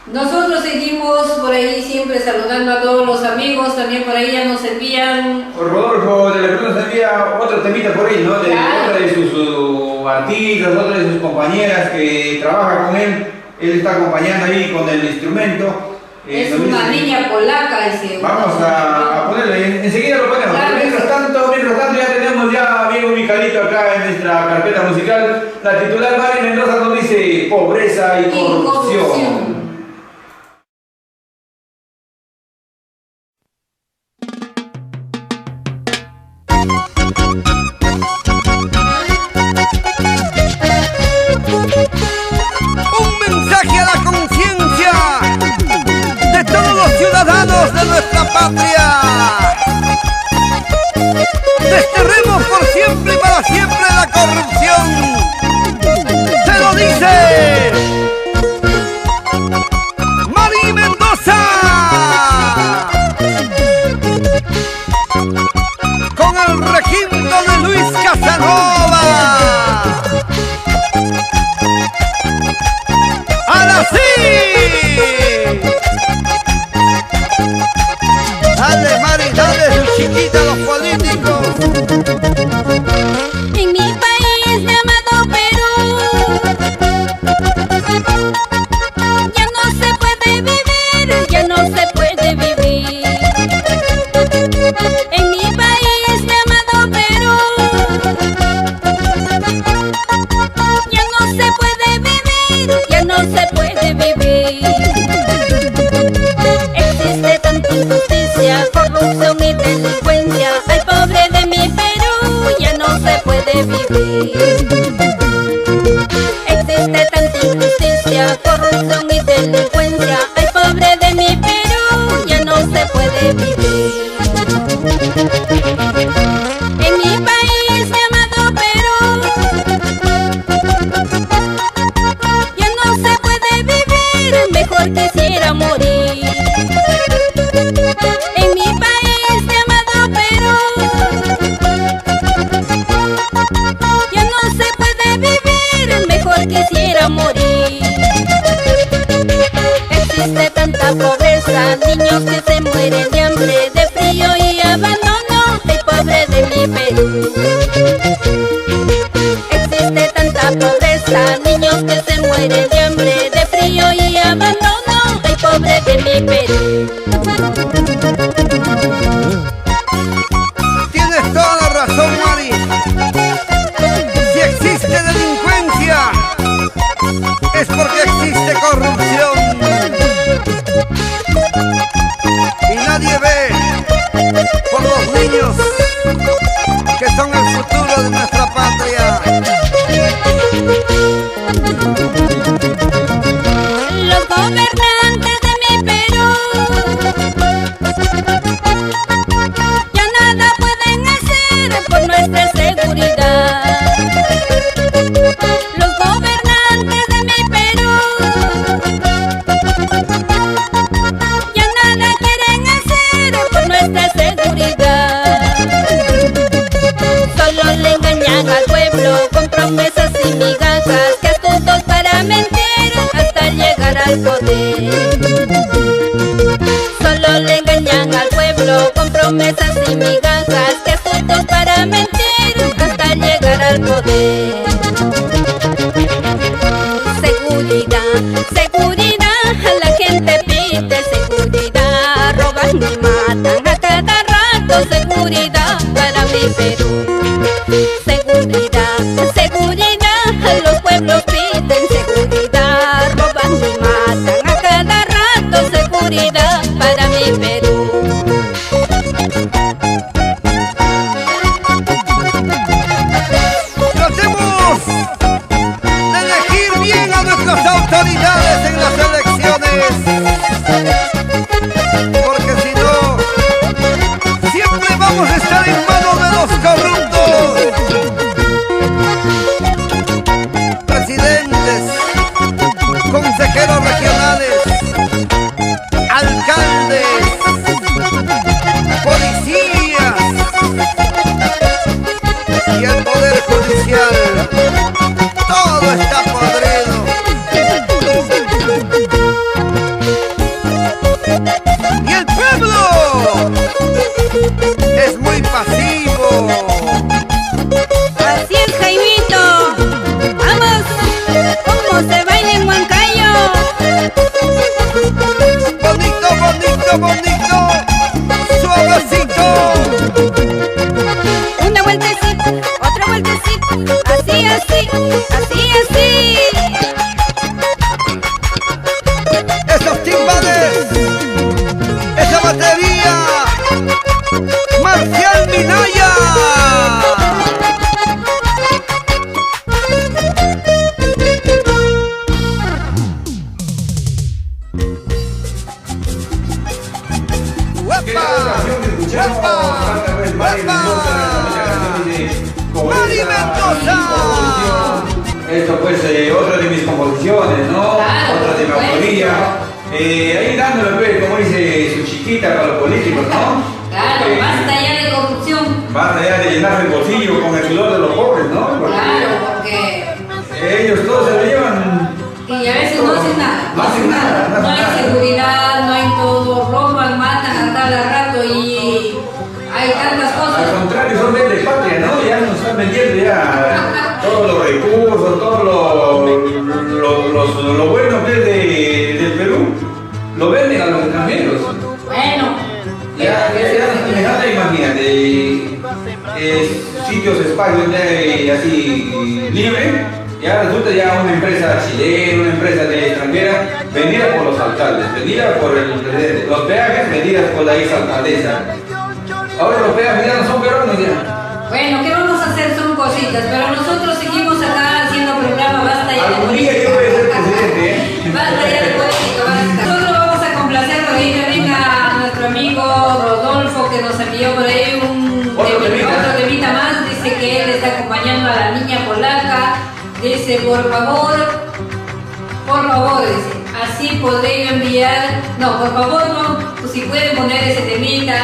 Nosotros seguimos por ahí siempre saludando a todos los amigos, también por ahí ya nos envían. Rodolfo de la Cruz nos envía otro temita por ahí, ¿no? De otra de sus artistas, otra de sus compañeras que trabaja con él. Él está acompañando ahí con el instrumento. Es una niña polaca, ese. Vamos a ponerle, enseguida lo ponemos. Claro. Mientras tanto ya tenemos ya amigo Micalito acá en nuestra carpeta musical. La titular Mari Mendoza nos dice pobreza y corrupción. viva siempre la corrupción. Se lo dice Mari Mendoza, con el requinto de Luis Casanova. ¡Ahora sí! Dale, Mari, dale, su chiquita, los políticos. En mi país llamado Perú ya no se puede vivir, ya no se puede vivir. En mi país llamado Perú ya no se puede vivir, ya no se puede vivir. Existe tanta injusticia, corrupción y delincuencia. Ay, pobre de mi Perú, ya no se puede vivir. Existe tanta injusticia, corrupción y delincuencia. Ay, pobre de mi Perú, ya no se puede vivir. En mi país llamado Perú ya no se puede vivir, mejor quisiera morir. En mi país llamado Perú ya no se puede vivir, mejor quisiera morir. Existe tanta pobreza, niños que se mueren de hambre, de frío y abandono. Ay, pobre de mi Perú. Existe tanta pobreza, niños que se mueren de hambre, de frío y abandono. Ay, pobre de mi Perú. Tienes toda la razón, Mari. Si existe delincuencia, es porque existe corrupción. Y nadie ve por los niños que son el futuro de nuestra patria. Los gobernantes de mi Perú ya nada pueden hacer por nuestra seguridad. Los gobernantes de mi Perú ya nada quieren hacer por nuestra seguridad. Solo le engañan al pueblo con promesas y migajas, que astutos para mentir hasta llegar al poder. Solo le engañan al pueblo con promesas y migajas, que astutos para mentir hasta llegar al poder. Seguridad, seguridad, la gente pide seguridad. Roban y matan a cada rato, seguridad para mi Perú. Seguridad, seguridad, los pueblos piden seguridad. Roban y matan a cada rato, seguridad para mi Perú. Tratemos de elegir bien a nuestras autoridades en las elecciones, porque si no, siempre vamos a estar en manos de los corruptos. Presidentes, consejeros regionales, alcaldes, policías y el poder judicial, todo está podrido. Y el pueblo es muy pasivo. Así es, Jaimito. Vamos, ¿cómo se baila en Huancayo? Bonito, bonito, bonito, suavecito. Una vueltecita, otra vueltecita, así, así, así, así. pues otra de mis composiciones, ¿no? Claro, Otra de mi por autoría. Ahí dándole, pues, como dice su chiquita para los políticos, ¿no? Claro, basta ya de corrupción. Basta ya de llenar el bolsillo con el sudor de los pobres, ¿no? Porque Claro, porque... ellos todos se lo llevan. Y a veces no hacen nada. No hacen nada, No hay nada. seguridad, no hay todo. Roban, matan a cada rato y hay tantas Al cosas. contrario, son de patria, ¿no? Ya nos están vendiendo ya todos los recursos, todo lo bueno que es del Perú, lo venden a los extranjeros. Bueno. Ya no se nada, imagínate, sitios, espacios así libre, ya resulta ya una empresa chilena, una empresa de extranjera, vendida por los alcaldes, vendida por el presidente, los peajes vendidas por la exalcaldesa. Ahora los peajes ya no son peruanos ya. Bueno, ¿qué vamos a hacer? Son cositas, pero nosotros seguimos acá haciendo programa, basta ya de Algún día política. yo voy a ser presidente, ¿eh? Basta ya de política, basta. Nosotros vamos a complacer ahorita, venga nuestro amigo Rodolfo que nos envió por ahí Otro temita. otro temita más, dice que él está acompañando a la niña polaca, dice por favor, dice, así podré yo enviar, no, por favor no, pues si pueden poner ese temita,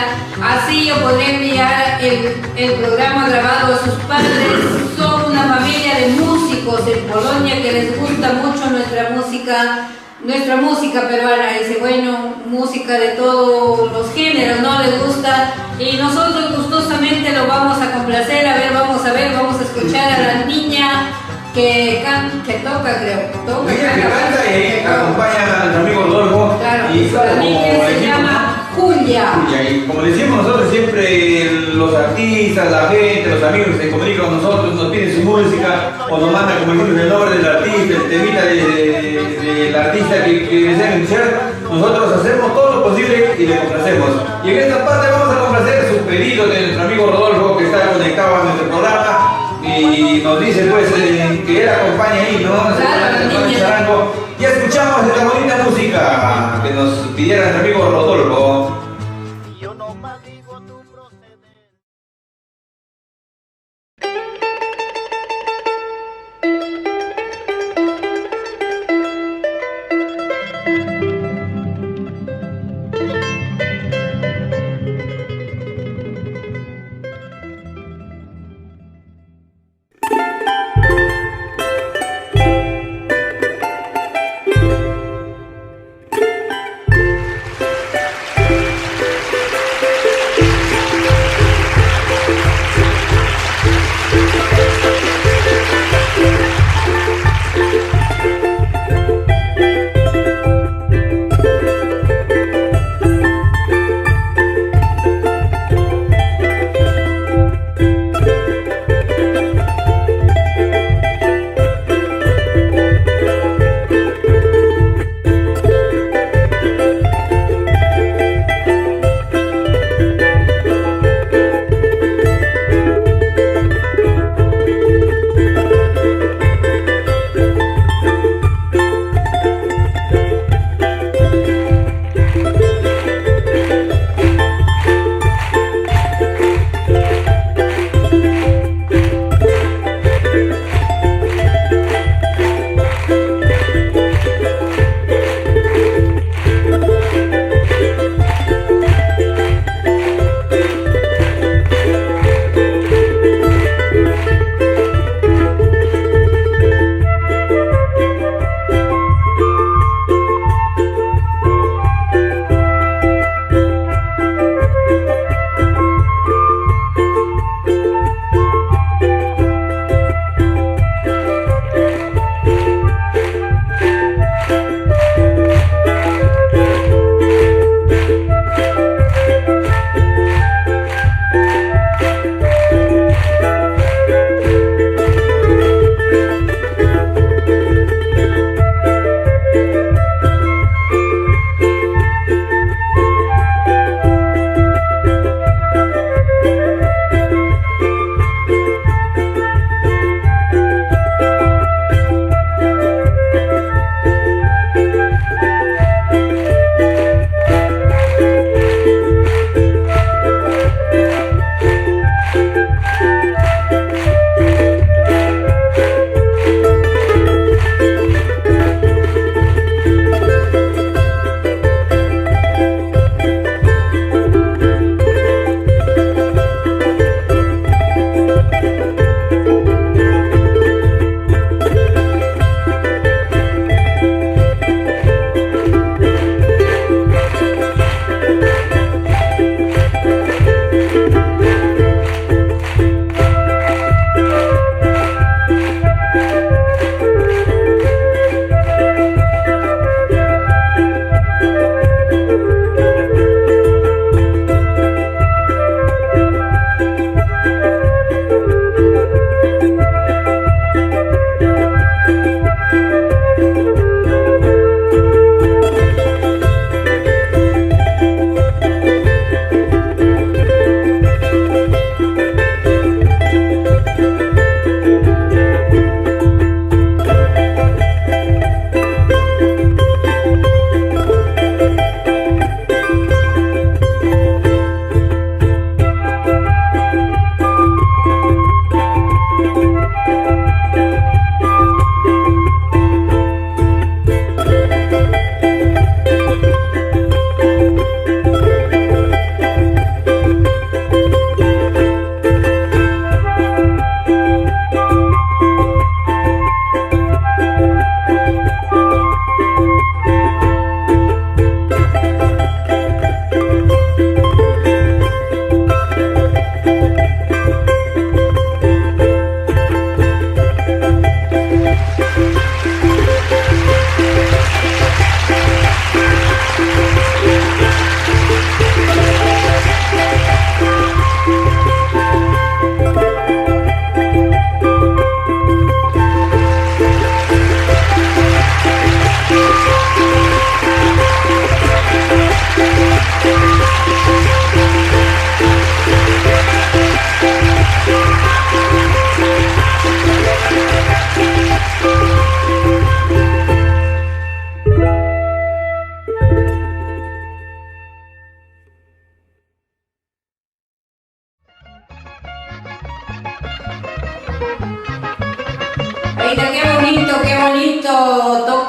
así yo podré enviar el programa grabado a sus padres. Son una familia de músicos en Polonia que les gusta mucho nuestra música peruana. Dice, bueno, música de todos los géneros, ¿no? Les gusta y nosotros gustosamente lo vamos a complacer. Vamos a escuchar a la niña que toca, creo. Mira que canta y acompaña a nuestro amigo Rodolfo. Claro, Y claro, la niña como se decimos, llama Julia. y como decimos nosotros siempre, los artistas, la gente, los amigos que se comunican con nosotros, nos piden su música o nos mandan, como decimos, el nombre del artista, el temita del artista que desean escuchar. Nosotros hacemos todo lo posible y le complacemos. Y en esta parte vamos a complacer su pedido de nuestro amigo Rodolfo que está conectado a nuestro programa y nos dice pues que él acompaña ahí, ¿no? Claro, niña. Charango. Y escuchamos esta bonita música que nos pidiera nuestro amigo Rodolfo. Yo no maldigo tu proceder.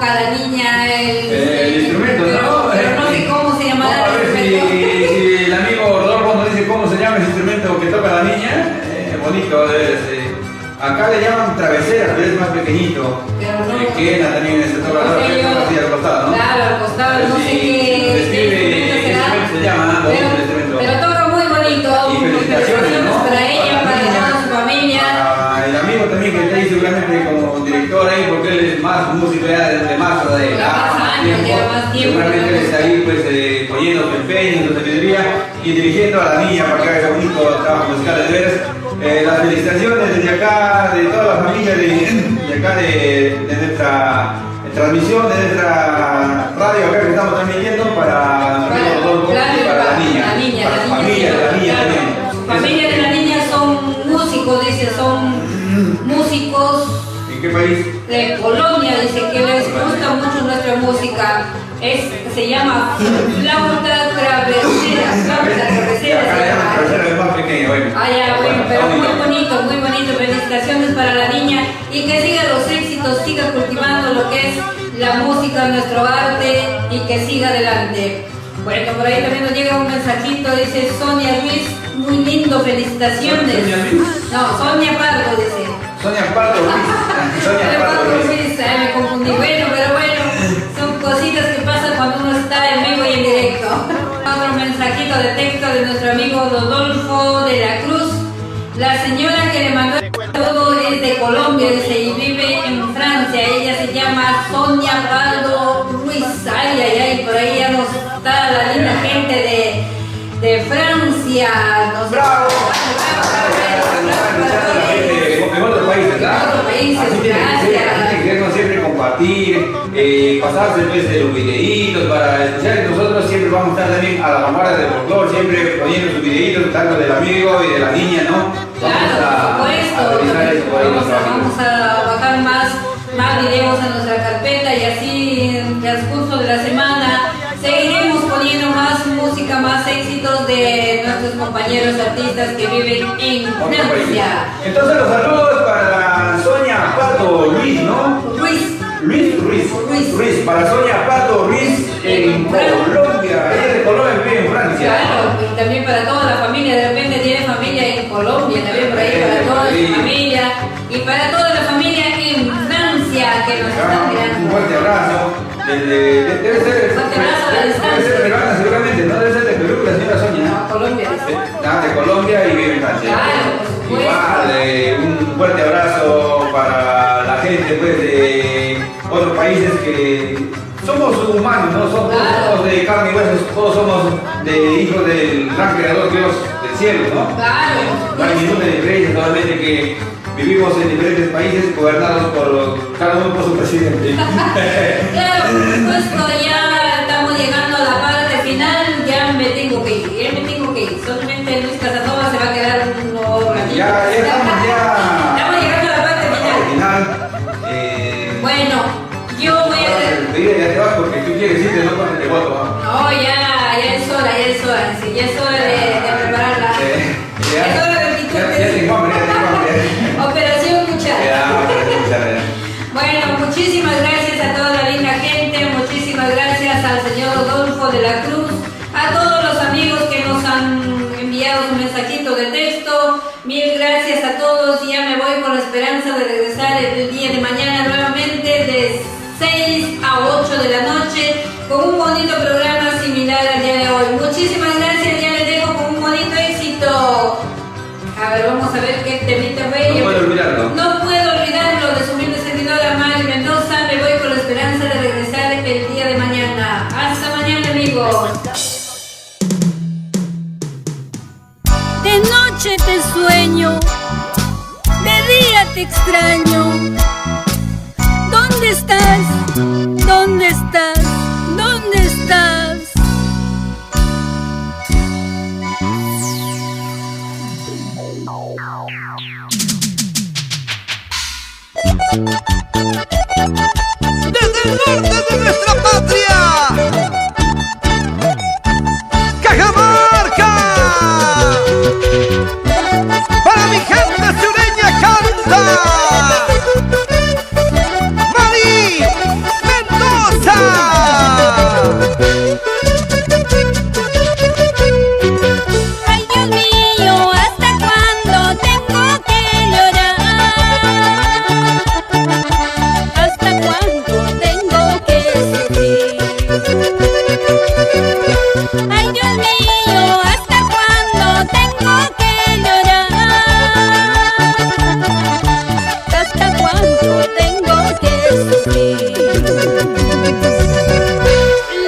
toca la niña el instrumento, ¿no? pero no sé cómo se llamará Vamos a el ver instrumento. si el amigo Rodolfo nos dice cómo se llama ese instrumento que toca la niña. Bonito, acá le llaman travesera, pero es más pequeñito. Pero no. Quena también se toca así al costado, ¿no? Claro, al costado, no sé qué instrumento se llama, pero toca muy bonito. Y felicitaciones, ¿no? Para ella, para toda su familia. Para el amigo también que está ahí seguramente como director ahí, porque él es más músico ya de más Lleva más tiempo. Seguramente él está ahí pues poniendo su empeño, su sabiduría y dirigiendo a la niña para que haga ese bonito trabajo musical de veras. Las felicitaciones desde acá, de toda la familia de acá de nuestra transmisión, de nuestra radio acá que estamos transmitiendo para la niña. Para la familia de la niña también. Familia de la niña son músicos, dice, son músicos. ¿En qué país? De Colombia, dice que les gusta mucho nuestra música. Se llama flauta travesera. Flauta travesera Acá se le llaman llama. travesera, es más pequeño, bueno. Bueno, pero muy bonito, muy bonito. Felicitaciones para la niña y que siga los éxitos, siga cultivando lo que es la música, nuestro arte y que siga adelante. Bueno, por ahí también nos llega un mensajito, dice Sonia Ruiz, muy lindo, felicitaciones. ¿Sonia Ruiz? No, Sonia Pardo dice. Sonia Pardo Ruiz. Sonia Pardo Ruiz. Me confundí. Bueno, pero bueno, son cositas que pasan cuando uno está en vivo y en directo. Otro mensajito de texto de nuestro amigo Rodolfo de la Cruz. La señora que le mandó el saludo es de Colombia, dice, y vive en Francia. Ella se llama Sonia Pardo Ruiz. Ay, ay, ay, por ahí ya nos está la linda gente de Francia. ¡Bravo! En otros países, ¿verdad? En otros países, así tiene que ser, gracias. así tiene que ser, siempre compartir, pasarse pues, de los videitos para escuchar. Y nosotros siempre vamos a estar también a la vanguardia del folclore, siempre poniendo sus videitos, tanto del amigo y de la niña, ¿no? Claro, por supuesto. Vamos a bajar más videos en nuestra carpeta y así en el transcurso de la semana seguiremos poniendo más música, más éxitos de nuestros compañeros artistas que viven en Francia. Entonces los saludos para Sonia Pardo Ruiz, ¿no? Ruiz, para Sonia Pardo Ruiz en Colombia, ella es de Colombia, vive en Francia. Claro, y también para toda la familia, de repente tiene familia en Colombia, también por ahí para toda su familia y para toda la familia en Francia que nos están mirando. Un fuerte abrazo. Debe ser Fuerte abrazo a la distancia. Debe ser peruana seguramente, no debe ser de Perú, la señora Sonia. No, Colombia. De Colombia y vive en Francia. Claro, por supuesto. Igual, un fuerte abrazo para la gente pues, de otros países que somos humanos, ¿no? Somos de carne y huesos, todos somos de hijos del gran creador Dios del cielo, ¿no? Claro. No hay ninguna diferencia, solamente que vivimos en diferentes países gobernados por cada uno por su presidente. Claro, por supuesto, ya estamos llegando a la parte final, ya me tengo que ir, solamente Luis Casanova se va a quedar unos ratitos. Ya Estamos llegando a la parte final. Bueno, yo voy a... Ya te vas porque tú quieres irte, no porque te voto. No, ya es hora, sí, ya es hora de prepararla. Es hora de ya tengo hambre. Operación Cuchara. Bueno, muchísimas gracias a toda la linda gente, muchísimas gracias al señor Rodolfo de la Cruz, a todos los amigos que nos han enviado su mensajito de texto, mil gracias a todos y ya me voy con la esperanza de regresar el día de mañana nuevamente de 6 a 8 de la noche con un bonito programa similar al día de hoy. Muchísimas gracias, ya les dejo con un bonito éxito. A ver, vamos a ver qué temita fue. No puedo olvidarlo. No puedo olvidarlo de su humilde servidora Mari Mendoza. Me voy con la esperanza de regresar el día de mañana. Hasta mañana, amigos. De noche te sueño, de día te extraño. ¿Dónde estás? ¿Dónde estás? ¿Dónde estás? Desde el norte de nuestra patria, Cajamarca, para mi gente sureña canta Mari Mendoza.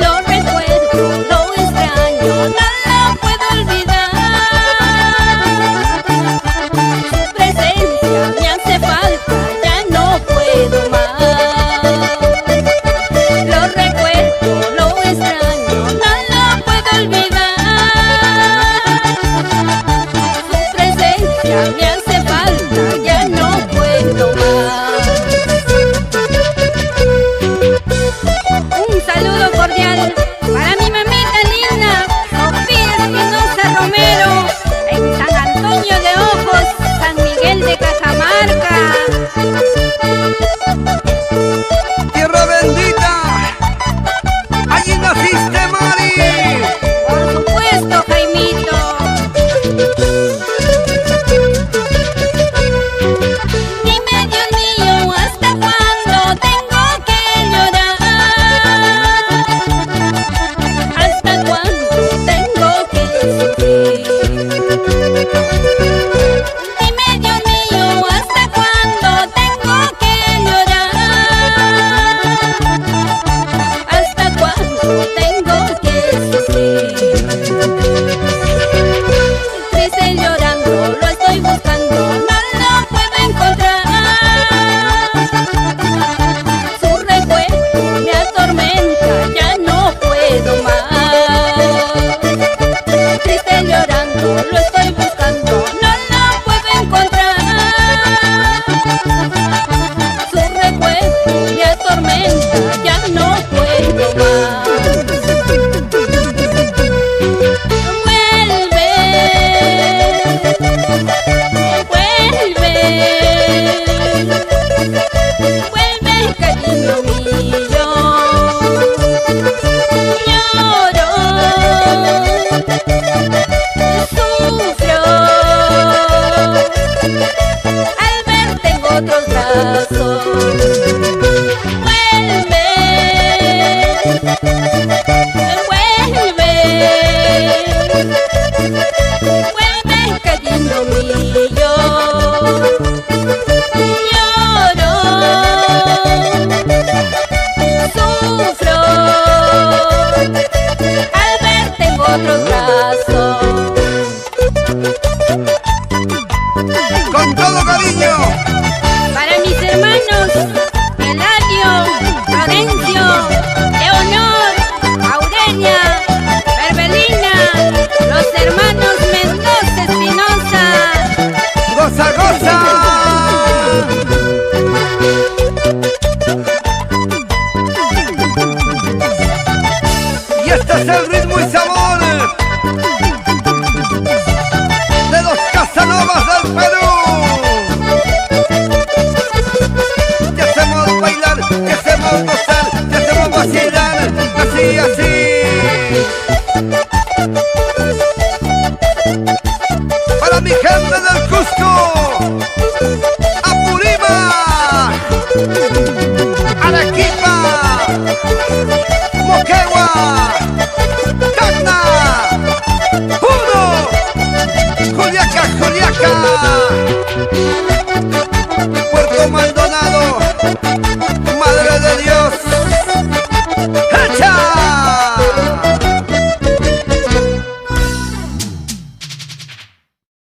Lo recuerdo, lo extraño, no lo puedo olvidar. Su presencia me hace falta, ya no puedo más. Lo recuerdo, lo extraño, no lo puedo olvidar. Su presencia me hace falta, ya no puedo más. Un saludo cordial para mi mamita linda, Sofía Espinosa Romero, en San Antonio de Ojos, San Miguel de Cajamarca. Tierra bendita, allí naciste, Mari. Por supuesto, Jaimito. Dime, Dios mío, ¿hasta cuándo tengo que llorar? ¿Hasta cuándo tengo que sufrir? Dime, Dios mío, ¿hasta cuándo tengo que llorar? ¿Hasta cuándo tengo que sufrir? Triste llorando, lo estoy buscando, no lo puedo encontrar. Su recuerdo me atormenta, ya no puedo más. Triste llorando, lo estoy buscando, no lo puedo encontrar. Su recuerdo me atormenta, ya no puedo más. Vuelve, vuelve, vuelve, cariño mío. Lloro, sufro al verte en otros brazos. Vuelve, vuelve, vuelve, cariño mío. Lloro, sufro al verte en otros brazos. Con todo cariño, Para mis hermanos Eladio, Florencio, Leonor, Aurelia, Berbelina, los hermanos Mendoza Espinosa. goza, goza. Y este es el ritmo y sabor de los Casanovas del Perú. Te hacemos bailar, te hacemos gozar, te hacemos vacilar, así, así. Para mi gente del Cusco, Apurímac, Arequipa, Moquegua,